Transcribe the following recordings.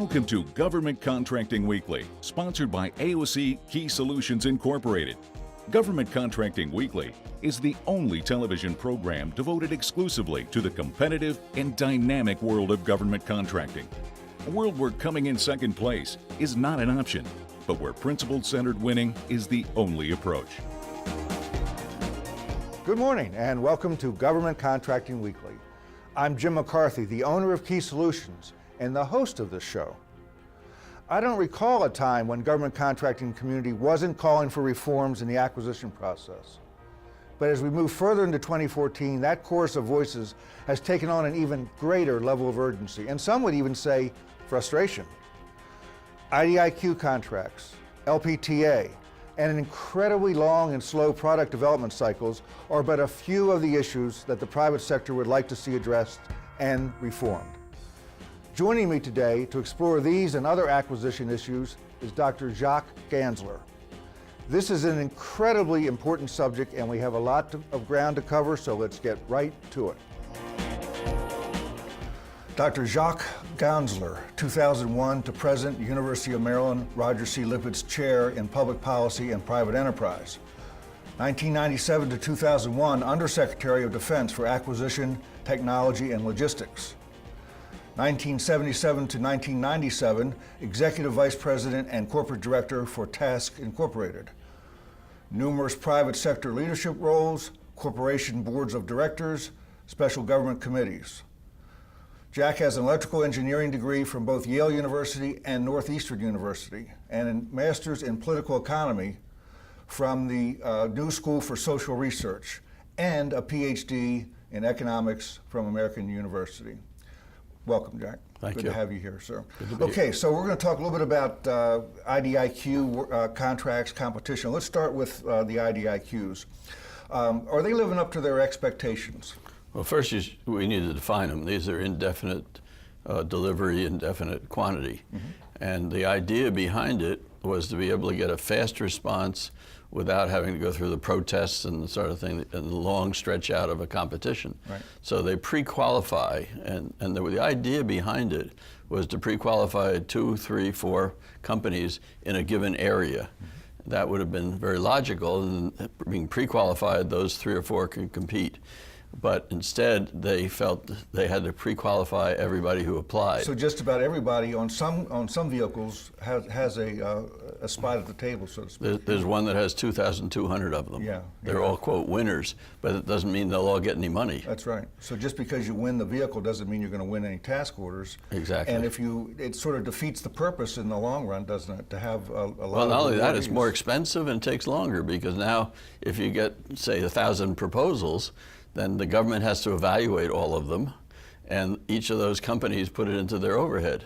Welcome to Government Contracting Weekly, sponsored by AOC Key Solutions Incorporated. Government Contracting Weekly is the only television program devoted exclusively to the competitive and dynamic world of government contracting. A world where coming in second place is not an option, but where principle-centered winning is the only approach. Good morning and welcome to Government Contracting Weekly. I'm Jim McCarthy, the owner of Key Solutions and the host of this show. I don't recall a time when government contracting community wasn't calling for reforms in the acquisition process. But as we move further into 2014, that chorus of voices has taken on an even greater level of urgency, and some would even say frustration. IDIQ contracts, LPTA, and an incredibly long and slow product development cycles are but a few of the issues that the private sector would like to see addressed and reformed. Joining me today to explore these and other acquisition issues is Dr. Jacques Gansler. This is an incredibly important subject and we have a lot of ground to cover, so let's get right to it. Dr. Jacques Gansler, 2001 to present, University of Maryland, Roger C. Lippitt's Chair in Public Policy and Private Enterprise. 1997 to 2001, Undersecretary of Defense for Acquisition, Technology, and Logistics. 1977 to 1997, Executive Vice President and Corporate Director for Task Incorporated. Numerous private sector leadership roles, corporation boards of directors, special government committees. Jack has an electrical engineering degree from both Yale University and Northeastern University, and a master's in political economy from the New School for Social Research, and a PhD in economics from American University. Welcome, Jack. Thank you. Good to have you here, sir. Good to be Okay, here. so we're going to talk a little bit about IDIQ contracts, competition. Let's start with the IDIQs. Are they living up to their expectations? Well, first we need to define them. These are indefinite delivery, indefinite quantity. Mm-hmm. And the idea behind it was to be able to get a fast response without having to go through the protests and the sort of thing, and the long stretch out of a competition. Right. So they pre-qualify, and the idea behind it was to pre-qualify 2, 3, 4 companies in a given area. Mm-hmm. That would have been very logical, and being pre-qualified, those 3 or 4 can compete. But instead, they felt they had to pre-qualify everybody who applied. So just about everybody on some vehicles has a spot at the table, so to speak. There's one that has 2,200 of them. Yeah, They're all, quote, winners, but it doesn't mean they'll all get any money. That's right. So just because you win the vehicle doesn't mean you're going to win any task orders. Exactly. And it sort of defeats the purpose in the long run, doesn't it, to have a lot of... Well, not only that, it's more expensive and takes longer, because now if you get, say, 1,000 proposals, then the government has to evaluate all of them, and each of those companies put it into their overhead,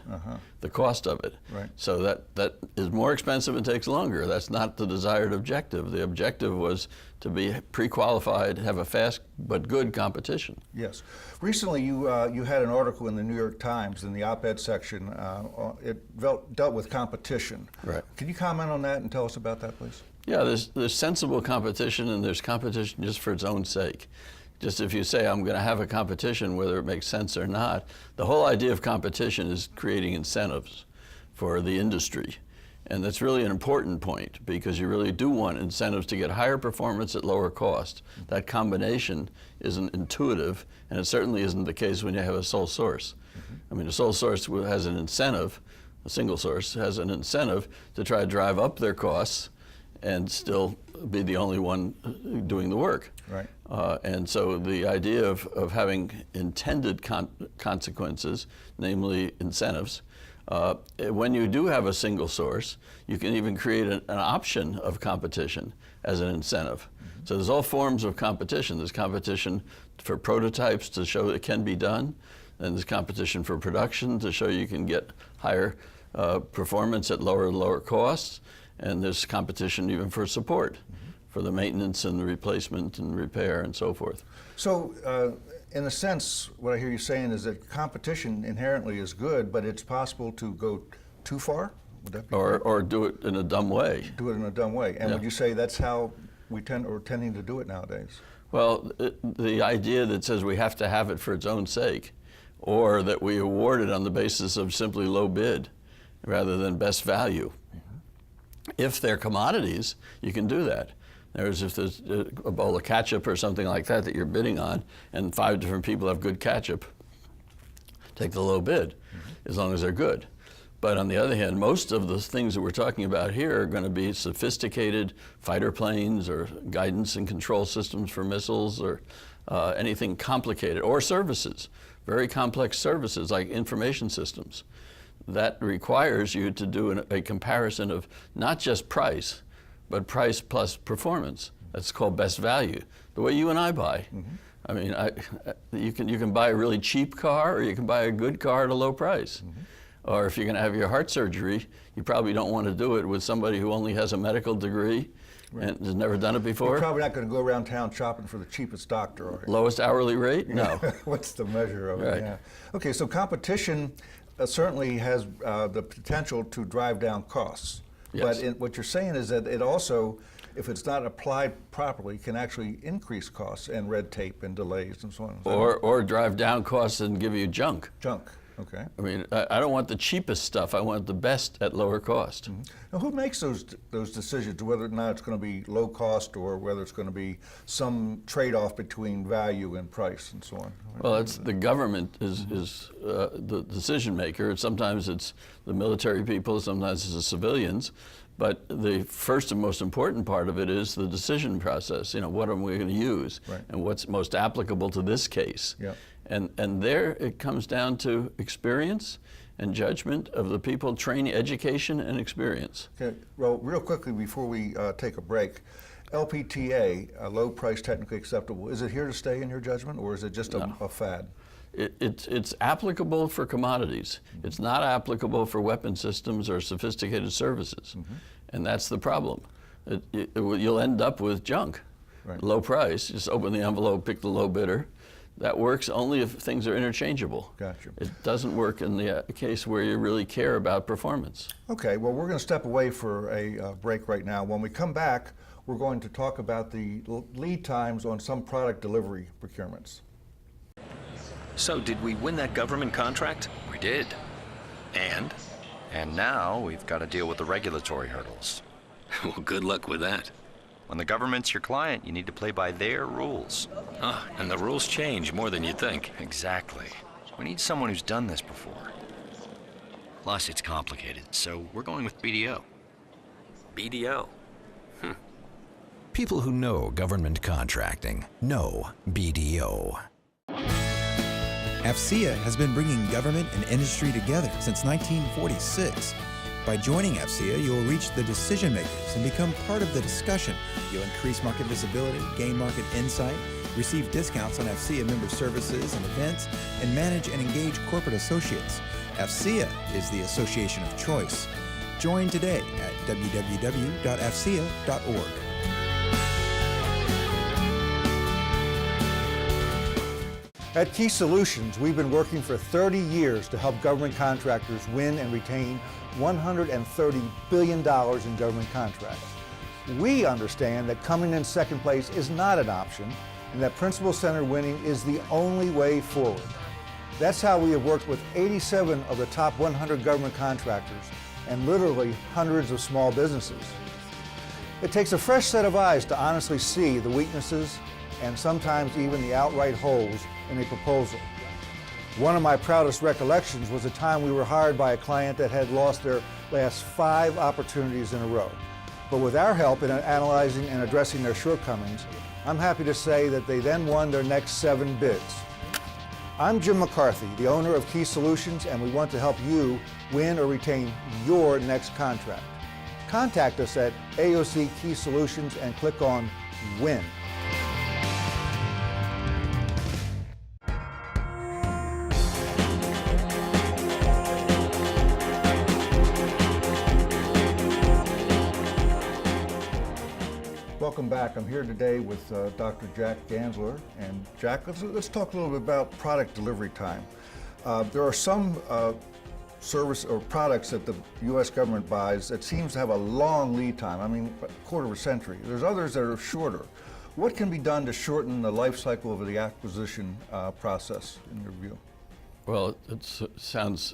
the cost of it. Right. So that is more expensive and takes longer. That's not the desired objective. The objective was to be pre-qualified, have a fast but good competition. Yes. Recently you had an article in the New York Times in the op-ed section. It dealt with competition. Right. Can you comment on that and tell us about that, please? Yeah, there's sensible competition, and there's competition just for its own sake. Just if you say, I'm going to have a competition, whether it makes sense or not, the whole idea of competition is creating incentives for the industry. And that's really an important point, because you really do want incentives to get higher performance at lower cost. That combination isn't intuitive, and it certainly isn't the case when you have a sole source. I mean, a sole source has an incentive, a single source has an incentive to try to drive up their costs and still be the only one doing the work. Right. And so the idea of having intended consequences, namely incentives, when you do have a single source, you can even create an option of competition as an incentive. Mm-hmm. So there's all forms of competition. There's competition for prototypes to show it can be done, and there's competition for production to show you can get higher performance at lower and lower costs. And there's competition even for support, for the maintenance and the replacement and repair and so forth. So, in a sense, what I hear you saying is that competition inherently is good, but it's possible to go too far? Would that be or do it in a dumb way. Do it in a dumb way. And Yeah. would you say that's how we tending to do it nowadays? Well, the idea that says we have to have it for its own sake, or that we award it on the basis of simply low bid, rather than best value. If they're commodities, you can do that. There's if there's a bowl of ketchup or something like that that you're bidding on, and 5 different people have good ketchup, take the low bid, as long as they're good. But on the other hand, most of the things that we're talking about here are going to be sophisticated fighter planes or guidance and control systems for missiles or anything complicated, or services, very complex services like information systems. That requires you to do a comparison of not just price, but price plus performance. That's called best value, the way you and I buy. I mean, you can buy a really cheap car, or you can buy a good car at a low price. Or if you're going to have your heart surgery, you probably don't want to do it with somebody who only has a medical degree and has never done it before. You're probably not going to go around town shopping for the cheapest doctor, are you? Lowest hourly rate? No. What's the measure of it? Right. Yeah. Okay, so competition certainly has the potential to drive down costs. Yes. But what you're saying is that it also, if it's not applied properly, can actually increase costs and red tape and delays and so on. Or drive down costs and give you junk. Junk. Okay. I mean, I don't want the cheapest stuff. I want the best at lower cost. Now, who makes those decisions, whether or not it's going to be low cost or whether it's going to be some trade-off between value and price and so on? Well, it's the government is the decision maker. Sometimes it's the military people, sometimes it's the civilians. But the first and most important part of it is the decision process. You know, what are we going to use, and what's most applicable to this case? Yeah. And there it comes down to experience and judgment of the people, training, education, and experience. Okay. Well, real quickly before we take a break, LPTA, low price technically acceptable, is it here to stay in your judgment, or is it just a fad? It's applicable for commodities. It's not applicable for weapon systems or sophisticated services. And that's the problem. You'll end up with junk. Low price, just open the envelope, pick the low bidder. That works only if things are interchangeable. Gotcha. It doesn't work in the case where you really care about performance. Okay, well, we're going to step away for a break right now. When we come back, we're going to talk about the lead times on some product delivery procurements. So, did we win that government contract? We did. And? And now we've got to deal with the regulatory hurdles. Well, good luck with that. When the government's your client, you need to play by their rules. And the rules change more than you think. Exactly. We need someone who's done this before. Plus, it's complicated, so we're going with BDO. BDO? People who know government contracting know BDO. AFCEA has been bringing government and industry together since 1946. By joining AFCEA, you will reach the decision makers and become part of the discussion. You'll increase market visibility, gain market insight, receive discounts on AFCEA member services and events, and manage and engage corporate associates. AFCEA is the association of choice. Join today at www.afcea.org. At Key Solutions, we've been working for 30 years to help government contractors win and retain $130 billion in government contracts. We understand that coming in second place is not an option, and that principle-centered winning is the only way forward. That's how we have worked with 87 of the top 100 government contractors and literally hundreds of small businesses. It takes a fresh set of eyes to honestly see the weaknesses and sometimes even the outright holes in a proposal. One of my proudest recollections was a time we were hired by a client that had lost their last 5 opportunities in a row. But with our help in analyzing and addressing their shortcomings, I'm happy to say that they then won their next 7 bids. I'm Jim McCarthy, the owner of Key Solutions, and we want to help you win or retain your next contract. Contact us at AOC Key Solutions and click on Win. Welcome back. I'm here today with Dr. Jacques Gansler. And Jack, let's talk a little bit about product delivery time. There are some service or products that the U.S. government buys that seems to have a long lead time, I mean, a quarter of a century. There's others that are shorter. What can be done to shorten the life cycle of the acquisition process, in your view? Well, it sounds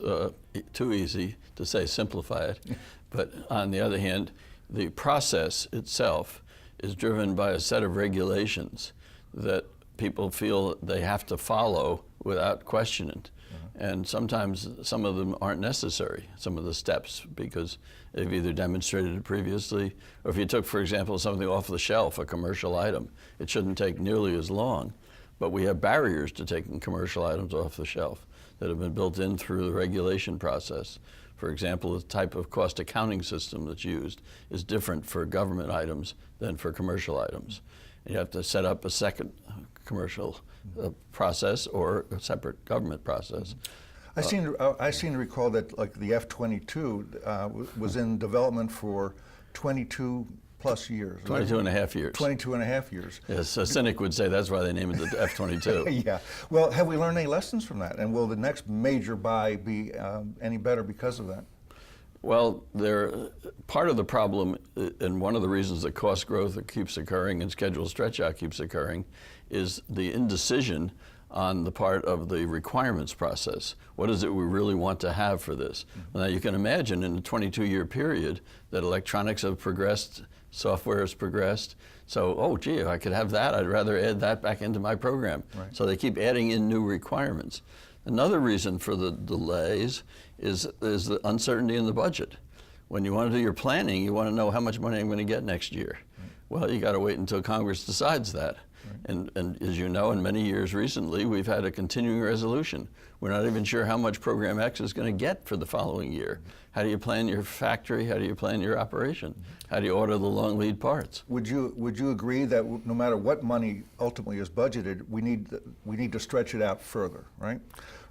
too easy to say simplify it, but on the other hand, the process itself is driven by a set of regulations that people feel they have to follow without questioning. And sometimes some of them aren't necessary, some of the steps, because they've either demonstrated it previously, or if you took, for example, something off the shelf, a commercial item, it shouldn't take nearly as long. But we have barriers to taking commercial items off the shelf that have been built in through the regulation process. For example, the type of cost accounting system that's used is different for government items than for commercial items. You have to set up a second commercial process or a separate government process. I seem to recall that like the F-22 was in development for 22 plus years. 22 and a half years. 22 and a half years. Yes, a cynic would say that's why they named it the F-22. Yeah. Well, have we learned any lessons from that? And will the next major buy be any better because of that? Well, part of the problem, and one of the reasons that cost growth keeps occurring and schedule stretch out keeps occurring, is the indecision on the part of the requirements process. What is it we really want to have for this? Now you can imagine in a 22-year period that electronics have progressed, software has progressed, so, oh gee, if I could have that, I'd rather add that back into my program. Right. So they keep adding in new requirements. Another reason for the delays is the uncertainty in the budget. When you want to do your planning, you want to know how much money I'm going to get next year. Right. Well, you got to wait until Congress decides that. Right. And as you know, in many years recently, we've had a continuing resolution. We're not even sure how much Program X is going to get for the following year. How do you plan your factory? How do you plan your operation? How do you order the long lead parts? Would you agree that no matter what money ultimately is budgeted, we need to stretch it out further, right?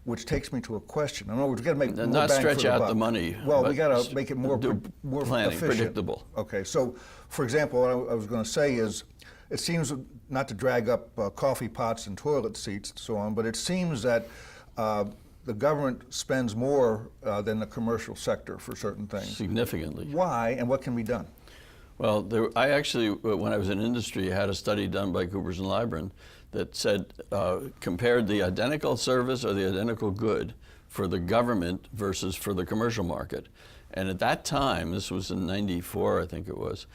Which takes me to a question. I know we've got to make more not bang stretch for the out buck. the money. Well, we got to make it more planning, efficient. predictable. Okay, so for example, what I was going to say is, it seems, not to drag up coffee pots and toilet seats and so on, but it seems that the government spends more than the commercial sector for certain things. Significantly. Why, and what can be done? Well, I actually, when I was in industry, had a study done by Coopers & Lybrand that said, compared the identical service or the identical good for the government versus for the commercial market. And at that time, this was in '94, I think it was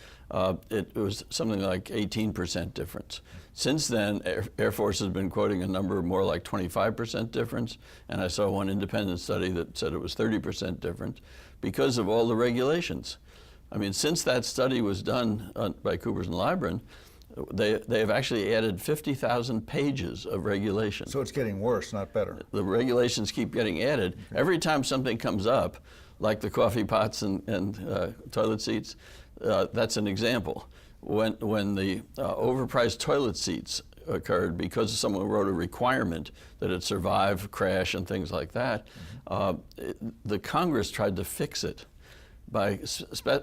something like 18% difference. Since then, Air Force has been quoting a number more like 25% difference, and I saw one independent study that said it was 30% difference because of all the regulations. I mean, since that study was done by Coopers & Lybrand, they have actually added 50,000 pages of regulations. So it's getting worse, not better. The regulations keep getting added. Okay. Every time something comes up, like the coffee pots and toilet seats, that's an example. When the overpriced toilet seats occurred because someone wrote a requirement that it survive crash and things like that, the Congress tried to fix it by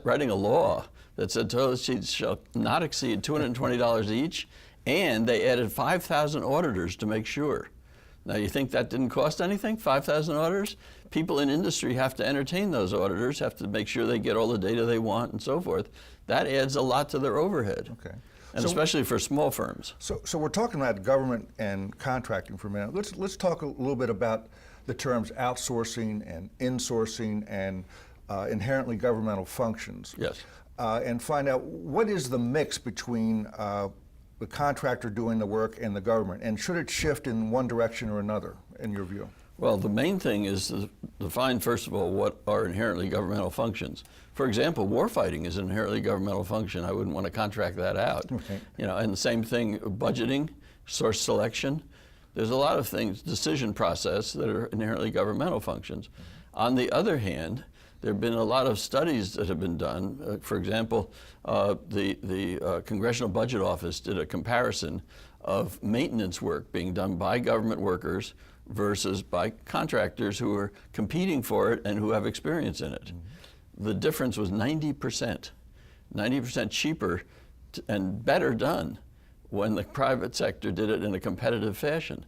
writing a law that said toilet seats shall not exceed $220 each, and they added 5,000 auditors to make sure. Now, you think that didn't cost anything, 5,000 auditors? People in industry have to entertain those auditors, have to make sure they get all the data they want and so forth. That adds a lot to their overhead. Okay. And so, especially for small firms. So we're talking about government and contracting for a minute. Let's talk a little bit about the terms outsourcing and insourcing and inherently governmental functions. Yes. And find out what is the mix between the contractor doing the work and the government, and should it shift in one direction or another, in your view? Well, the main thing is to define, first of all, what are inherently governmental functions. For example, warfighting is an inherently governmental function. I wouldn't want to contract that out. Okay. You know, and the same thing, budgeting, source selection. There's a lot of things, decision process, that are inherently governmental functions. On the other hand, there have been a lot of studies that have been done. For example, the Congressional Budget Office did a comparison of maintenance work being done by government workers versus by contractors who are competing for it and who have experience in it. The difference was 90%. 90% cheaper and better done when the private sector did it in a competitive fashion.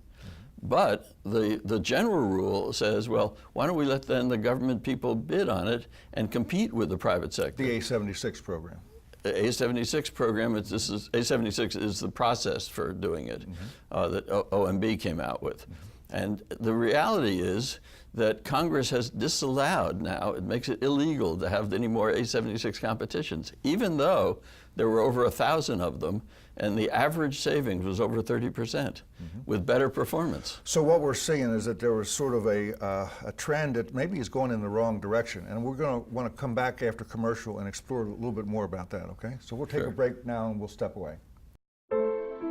But the general rule says, well, why don't we let then the government people bid on it and compete with the private sector? The A-76 program. The A-76 program, A-76 is the process for doing it that OMB came out with. And the reality is that Congress has disallowed now, it makes it illegal to have any more A-76 competitions, even though there were over 1,000 of them, and the average savings was over 30% with better performance. So what we're seeing is that there was sort of a trend that maybe is going in the wrong direction, and we're going to want to come back after commercial and explore a little bit more about that, okay? So we'll take a break now and we'll step away.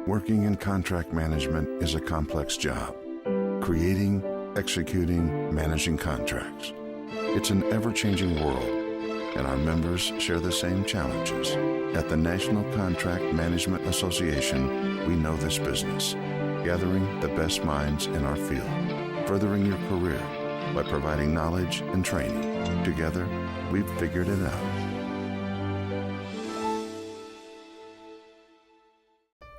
Working in contract management is a complex job. Creating, executing, managing contracts. It's an ever-changing world, and our members share the same challenges. At the National Contract Management Association, we know this business, gathering the best minds in our field, furthering your career by providing knowledge and training. Together, we've figured it out.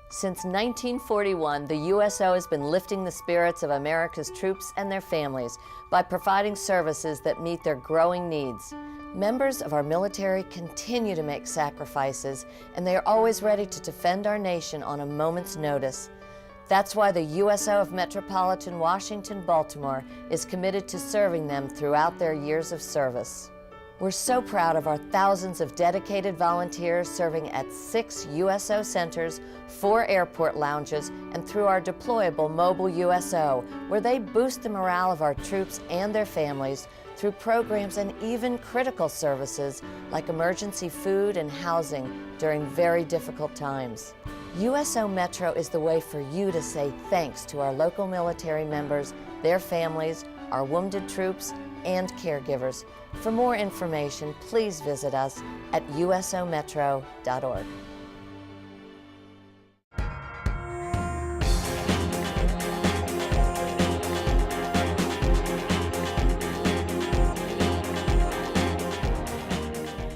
Since 1941, the USO has been lifting the spirits of America's troops and their families by providing services that meet their growing needs. Members of our military continue to make sacrifices, and they are always ready to defend our nation on a moment's notice. That's why the USO of Metropolitan Washington, Baltimore is committed to serving them throughout their years of service. We're so proud of our thousands of dedicated volunteers serving at 6 USO centers, 4 airport lounges, and through our deployable mobile USO, where they boost the morale of our troops and their families through programs and even critical services like emergency food and housing during very difficult times. USO Metro is the way for you to say thanks to our local military members, their families, our wounded troops, and caregivers. For more information, please visit us at usometro.org.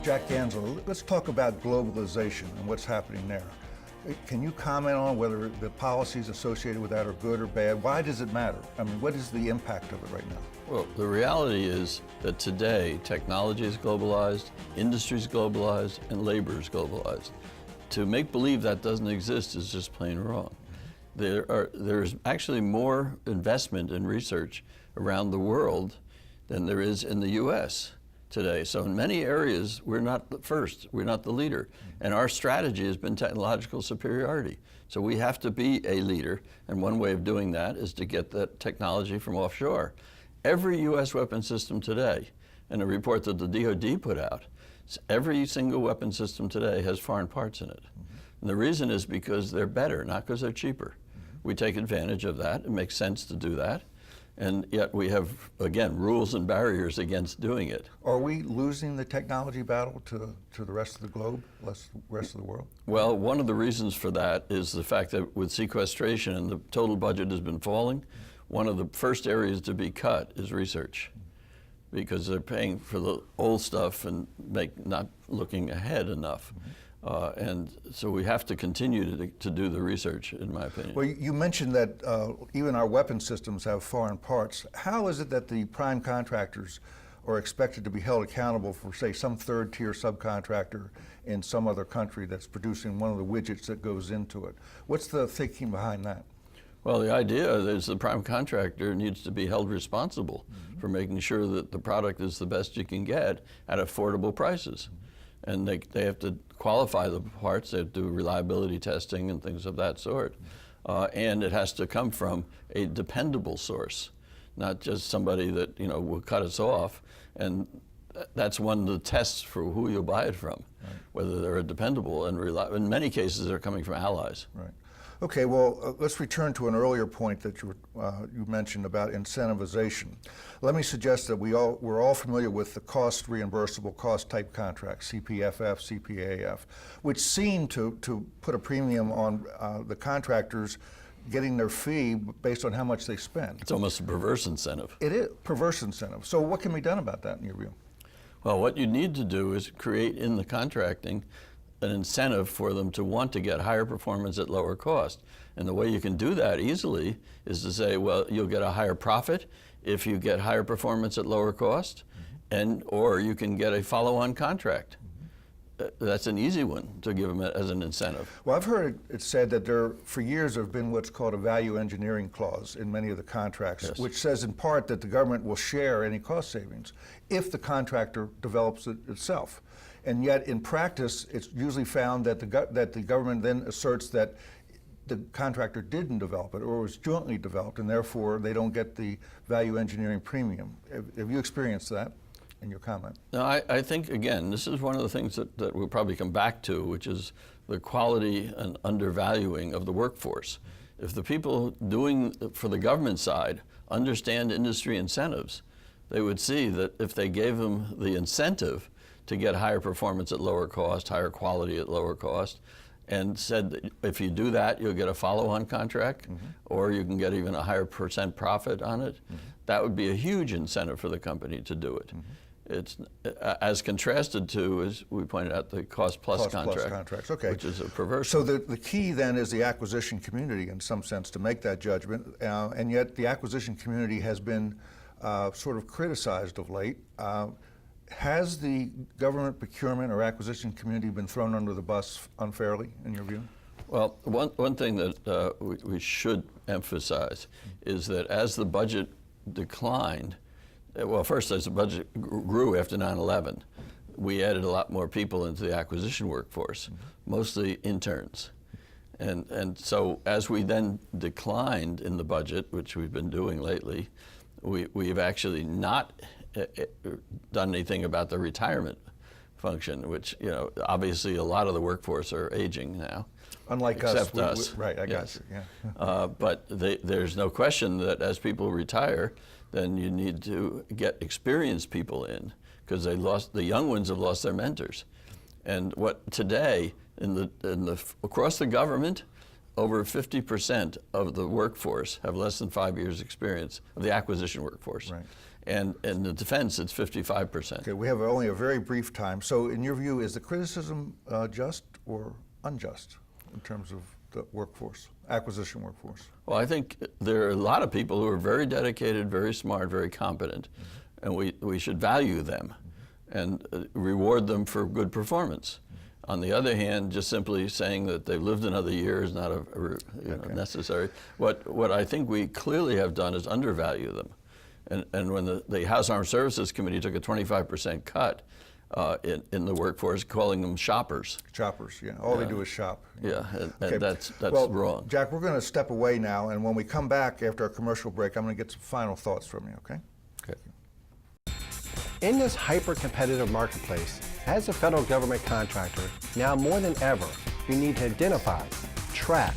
Jacques Gansler, let's talk about globalization and what's happening there. Can you comment on whether the policies associated with that are good or bad? Why does it matter? I mean, what is the impact of it right now? Well, the reality is that today technology is globalized, industry is globalized, and labor is globalized. To make believe that doesn't exist is just plain wrong. There's actually more investment in research around the world than there is in the U.S. today. So in many areas, we're not the first, we're not the leader. And our strategy has been technological superiority. So we have to be a leader, and one way of doing that is to get that technology from offshore. Every U.S. weapon system today, in a report that the DoD put out, every single weapon system today has foreign parts in it. And the reason is because they're better, not because they're cheaper. We take advantage of that. It makes sense to do that. And yet we have, again, rules and barriers against doing it. Are we losing the technology battle to the rest of the globe, the rest of the world? Well, one of the reasons for that is the fact that with sequestration and the total budget has been falling, one of the first areas to be cut is research, because they're paying for the old stuff and not looking ahead enough. And so we have to continue to do the research, in my opinion. Well, you mentioned that even our weapon systems have foreign parts. How is it that the prime contractors are expected to be held accountable for, say, some third-tier subcontractor in some other country that's producing one of the widgets that goes into it? What's the thinking behind that? Well, the idea is the prime contractor needs to be held responsible for making sure that the product is the best you can get at affordable prices. And they have to qualify the parts, they have to do reliability testing and things of that sort. And it has to come from a dependable source, not just somebody that will cut us off. And that's one of the tests for who you'll buy it from, whether they're dependable and reliable. In many cases, they're coming from allies. Right. Okay, well, let's return to an earlier point that you mentioned about incentivization. Let me suggest that we're all familiar with the cost reimbursable cost type contracts, CPFF, CPAF, which seem to put a premium on the contractors getting their fee based on how much they spend. It's almost a perverse incentive. It is perverse incentive. So what can be done about that in your view? Well, what you need to do is create in the contracting an incentive for them to want to get higher performance at lower cost. And the way you can do that easily is to say, well, you'll get a higher profit if you get higher performance at lower cost, or you can get a follow-on contract. that's an easy one to give them as an incentive. Well, I've heard it said that for years there have been what's called a value engineering clause in many of the contracts, Yes. which says in part that the government will share any cost savings if the contractor develops it itself. And yet in practice, it's usually found that the government then asserts that the contractor didn't develop it or was jointly developed, and therefore they don't get the value engineering premium. Have you experienced that in your comment? No, I think, again, this is one of the things that we'll probably come back to, which is the quality and undervaluing of the workforce. If the people doing for the government side understand industry incentives, they would see that if they gave them the incentive to get higher performance at lower cost, higher quality at lower cost, and said that if you do that, you'll get a follow-on contract, or you can get even a higher % profit on it, that would be a huge incentive for the company to do it. It's as contrasted to, as we pointed out, the cost-plus contracts, okay. which is a perverse. So the key then is the acquisition community, in some sense, to make that judgment, and yet the acquisition community has been sort of criticized of late. Has the government procurement or acquisition community been thrown under the bus unfairly, in your view? Well, one thing that we should emphasize is that as the budget declined, well, first as the budget grew after 9/11, we added a lot more people into the acquisition workforce, mostly interns. And so as we then declined in the budget, which we've been doing lately, we've actually not done anything about the retirement function, which, you know, obviously a lot of the workforce are aging now. Unlike except us. us. Right, I yes. got you, yeah. But there's no question that as people retire, then you need to get experienced people in, because the young ones have lost their mentors. And what today, across the government, over 50% of the workforce have less than 5 years experience, of the acquisition workforce. Right. And in the defense, it's 55%. Okay, we have only a very brief time. So in your view, is the criticism just or unjust in terms of the workforce, acquisition workforce? Well, I think there are a lot of people who are very dedicated, very smart, very competent, and we should value them and reward them for good performance. On the other hand, just simply saying that they've lived another year is not necessary. What I think we clearly have done is undervalue them. And when the House Armed Services Committee took a 25% cut in the workforce, calling them shoppers. Shoppers, yeah. All they do is shop. Yeah, Okay. and that's well, wrong. Jack, we're going to step away now, and when we come back after our commercial break, I'm going to get some final thoughts from you, okay? Okay. In this hyper-competitive marketplace, as a federal government contractor, now more than ever, you need to identify, track,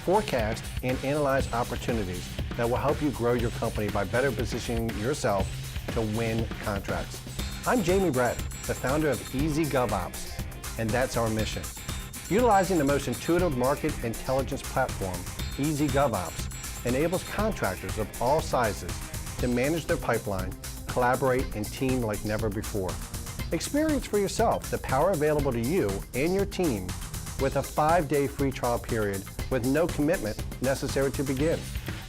forecast, and analyze opportunities that will help you grow your company by better positioning yourself to win contracts. I'm Jamie Brett, the founder of Easy GovOps, and that's our mission. Utilizing the most intuitive market intelligence platform, Easy GovOps, enables contractors of all sizes to manage their pipeline, collaborate, and team like never before. Experience for yourself the power available to you and your team with a 5-day free trial period with no commitment necessary to begin.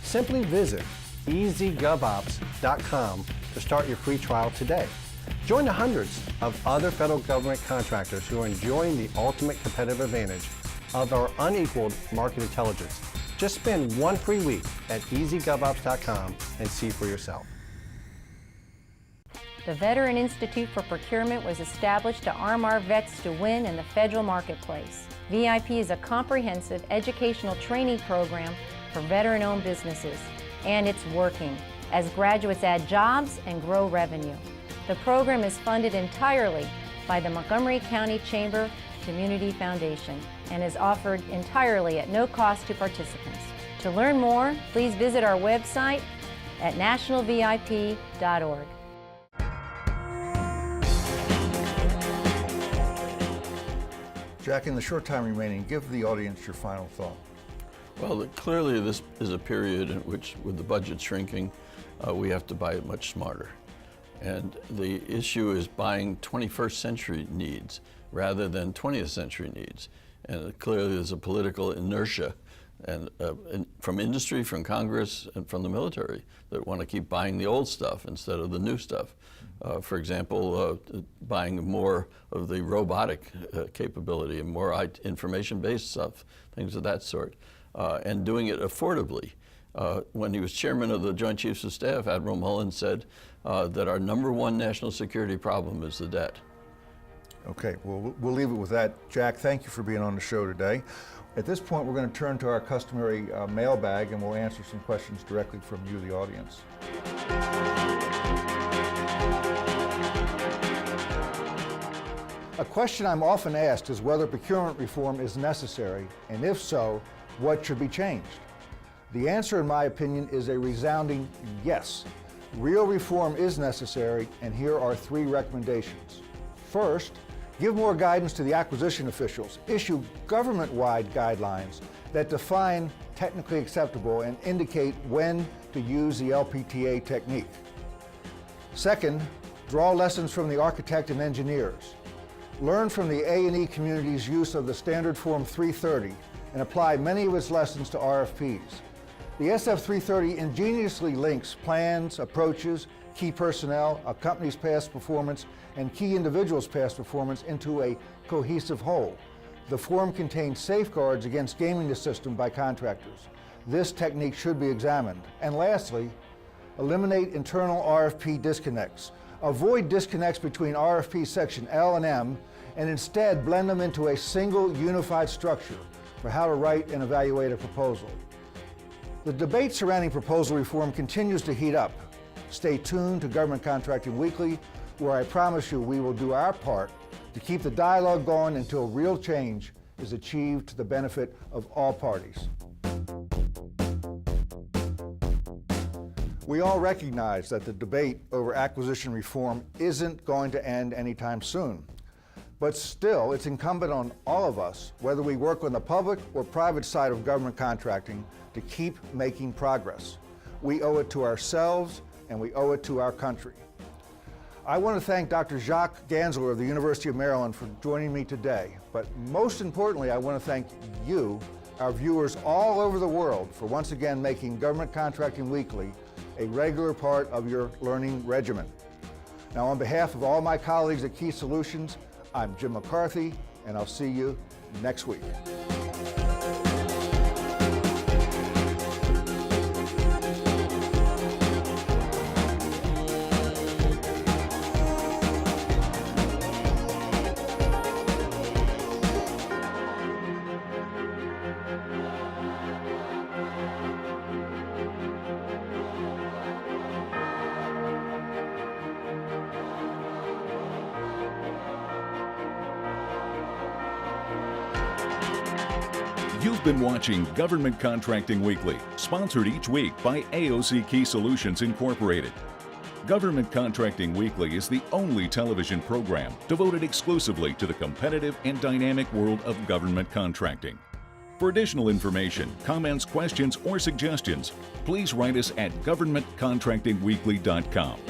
Simply visit easygovops.com to start your free trial today. Join the hundreds of other federal government contractors who are enjoying the ultimate competitive advantage of our unequaled market intelligence. Just spend one free week at easygovops.com and see for yourself. The Veteran Institute for Procurement was established to arm our vets to win in the federal marketplace. VIP is a comprehensive educational training program for veteran-owned businesses, and it's working as graduates add jobs and grow revenue. The program is funded entirely by the Montgomery County Chamber Community Foundation and is offered entirely at no cost to participants. To learn more, please visit our website at nationalvip.org. Jack, in the short time remaining, give the audience your final thought. Well, clearly this is a period in which, with the budget shrinking, we have to buy it much smarter. And the issue is buying 21st century needs rather than 20th century needs. And clearly there's a political inertia and from industry, from Congress, and from the military that want to keep buying the old stuff instead of the new stuff. For example, buying more of the robotic capability and more information-based stuff, things of that sort, and doing it affordably. When he was chairman of the Joint Chiefs of Staff, Admiral Mullen said that our #1 national security problem is the debt. Okay, well, we'll leave it with that. Jack, thank you for being on the show today. At this point, we're going to turn to our customary mailbag, and we'll answer some questions directly from you, the audience. A question I'm often asked is whether procurement reform is necessary, and if so, what should be changed? The answer, in my opinion, is a resounding yes. Real reform is necessary, and here are 3 recommendations. First, give more guidance to the acquisition officials. Issue government-wide guidelines that define technically acceptable and indicate when to use the LPTA technique. Second, draw lessons from the architect and engineers. Learn from the A&E community's use of the Standard Form 330 and apply many of its lessons to RFPs. The SF 330 ingeniously links plans, approaches, key personnel, a company's past performance, and key individuals' past performance into a cohesive whole. The form contains safeguards against gaming the system by contractors. This technique should be examined. And lastly, eliminate internal RFP disconnects. Avoid disconnects between RFP section L and M, and instead blend them into a single unified structure for how to write and evaluate a proposal. The debate surrounding proposal reform continues to heat up. Stay tuned to Government Contracting Weekly, where I promise you we will do our part to keep the dialogue going until real change is achieved to the benefit of all parties. We all recognize that the debate over acquisition reform isn't going to end anytime soon. But still, it's incumbent on all of us, whether we work on the public or private side of government contracting, to keep making progress. We owe it to ourselves, and we owe it to our country. I want to thank Dr. Jacques Gansler of the University of Maryland for joining me today. But most importantly, I want to thank you, our viewers all over the world, for once again making Government Contracting Weekly a regular part of your learning regimen. Now, on behalf of all my colleagues at Key Solutions, I'm Jim McCarthy, and I'll see you next week. You've been watching Government Contracting Weekly, sponsored each week by AOC Key Solutions Incorporated. Government Contracting Weekly is the only television program devoted exclusively to the competitive and dynamic world of government contracting. For additional information, comments, questions, or suggestions, please write us at governmentcontractingweekly.com.